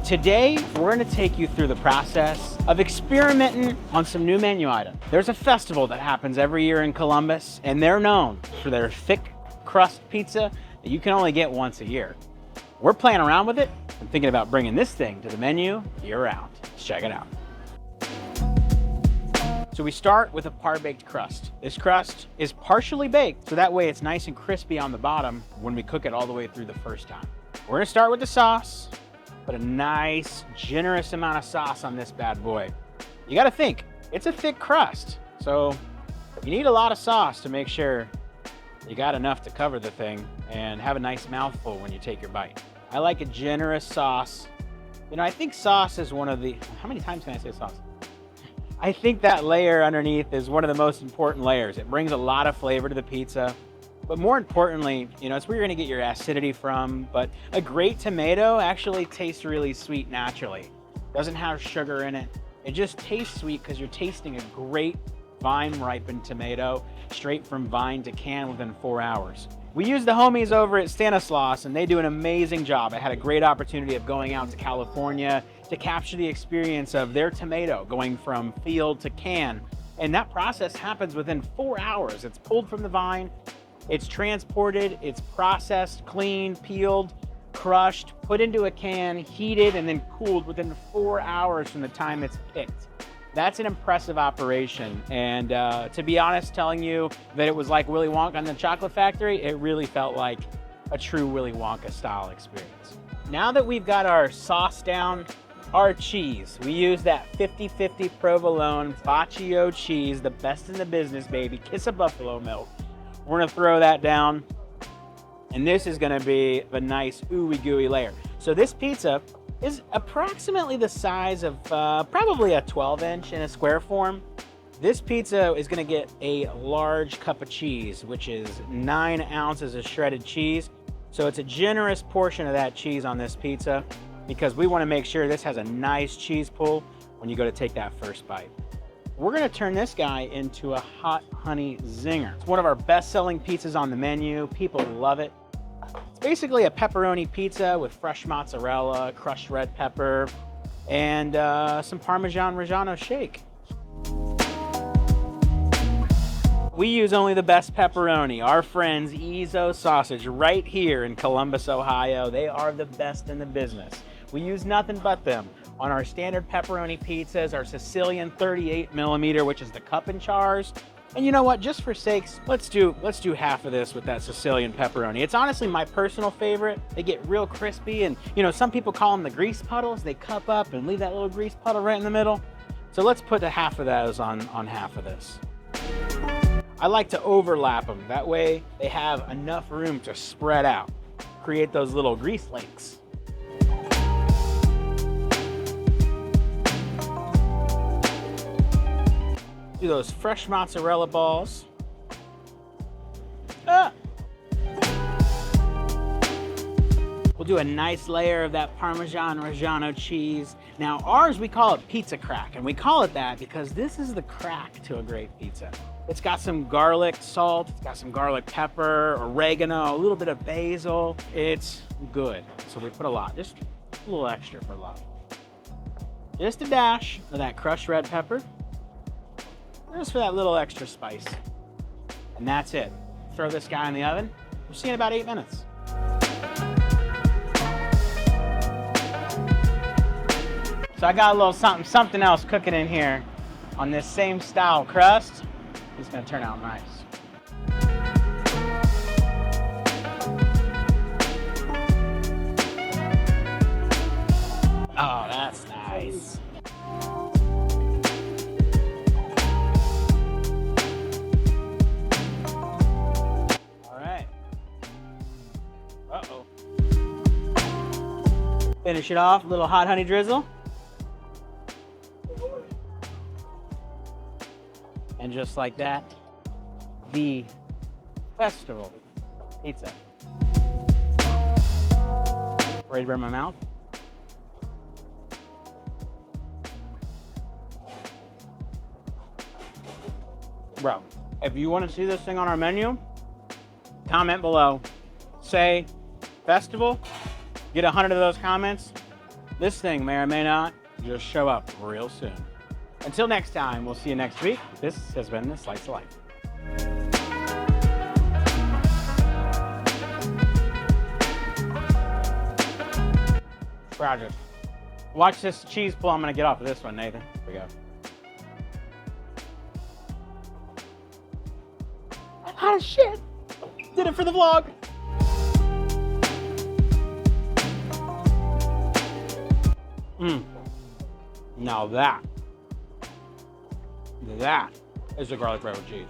Today, we're gonna take you through the process of experimenting on some new menu items. There's a festival that happens every year in Columbus, and they're known for their thick crust pizza that you can only get once a year. We're playing around with it and thinking about bringing this thing to the menu year-round. Let's check it out. So we start with a par-baked crust. This crust is partially baked, so that way it's nice and crispy on the bottom when we cook it all the way through the first time. We're gonna start with the sauce. Put a nice, generous amount of sauce on this bad boy. You gotta think, it's a thick crust, so you need a lot of sauce to make sure you got enough to cover the thing and have a nice mouthful when you take your bite. I like a generous sauce. You know, I think sauce is one of the, how many times can I say sauce? I think that layer underneath is one of the most important layers. It brings a lot of flavor to the pizza. But more importantly, you know, it's where you're gonna get your acidity from, but a great tomato actually tastes really sweet naturally. Doesn't have sugar in it. It just tastes sweet because you're tasting a great vine-ripened tomato straight from vine to can within 4 hours. We use the homies over at Stanislaus, and they do an amazing job. I had a great opportunity of going out to California to capture the experience of their tomato going from field to can. And that process happens within 4 hours. It's pulled from the vine, it's transported, it's processed, cleaned, peeled, crushed, put into a can, heated, and then cooled within 4 hours from the time it's picked. That's an impressive operation. And to be honest, telling you that it was like Willy Wonka and the Chocolate Factory, it really felt like a true Willy Wonka style experience. Now that we've got our sauce down, our cheese, we use that 50/50 provolone Faccio cheese, the best in the business, baby, kiss of buffalo milk. We're gonna throw that down, and this is gonna be a nice ooey gooey layer. So this pizza is approximately the size of probably a 12-inch in a square form. This pizza is gonna get a large cup of cheese, which is 9 ounces of shredded cheese. So it's a generous portion of that cheese on this pizza because we wanna make sure this has a nice cheese pull when you go to take that first bite. We're gonna turn this guy into a hot honey zinger. It's one of our best-selling pizzas on the menu. People love it. It's basically a pepperoni pizza with fresh mozzarella, crushed red pepper, and some Parmesan Reggiano shake. We use only the best pepperoni. Our friends Ezzo Sausage right here in Columbus, Ohio. They are the best in the business. We use nothing but them on our standard pepperoni pizzas, our Sicilian 38mm, which is the cup and chars. And you know what, just for sakes, let's do half of this with that Sicilian pepperoni. It's honestly my personal favorite. They get real crispy, and you know, some people call them the grease puddles. They cup up and leave that little grease puddle right in the middle. So let's put a half of those on half of this. I like to overlap them. That way they have enough room to spread out, create those little grease lakes. Do those fresh mozzarella balls. We'll do a nice layer of that Parmesan Reggiano cheese. Now ours, we call it pizza crack, and we call it that because this is the crack to a great pizza. It's got some garlic salt, it's got some garlic pepper, oregano, a little bit of basil. It's good, so we put a lot, just a little extra for love. Just a dash of that crushed red pepper. Just for that little extra spice. And that's it. Throw this guy in the oven. We'll see you in about 8 minutes. So I got a little something else cooking in here on this same style crust. It's gonna turn out nice. Oh, that's nice. Uh-oh. Finish it off, a little hot honey drizzle. And just like that, the festival pizza. Ready to burn my mouth? Bro, if you want to see this thing on our menu, comment below. Say festival, get 100 of those comments, This thing may or may not just show up real soon. Until next time, we'll see you next week. This has been the Slice of Life. Roger. Watch this cheese pull. I'm gonna get off of this one, Nathan. Here we go. Hot as shit. Did it for the vlog. Now that is a garlic bread with cheese.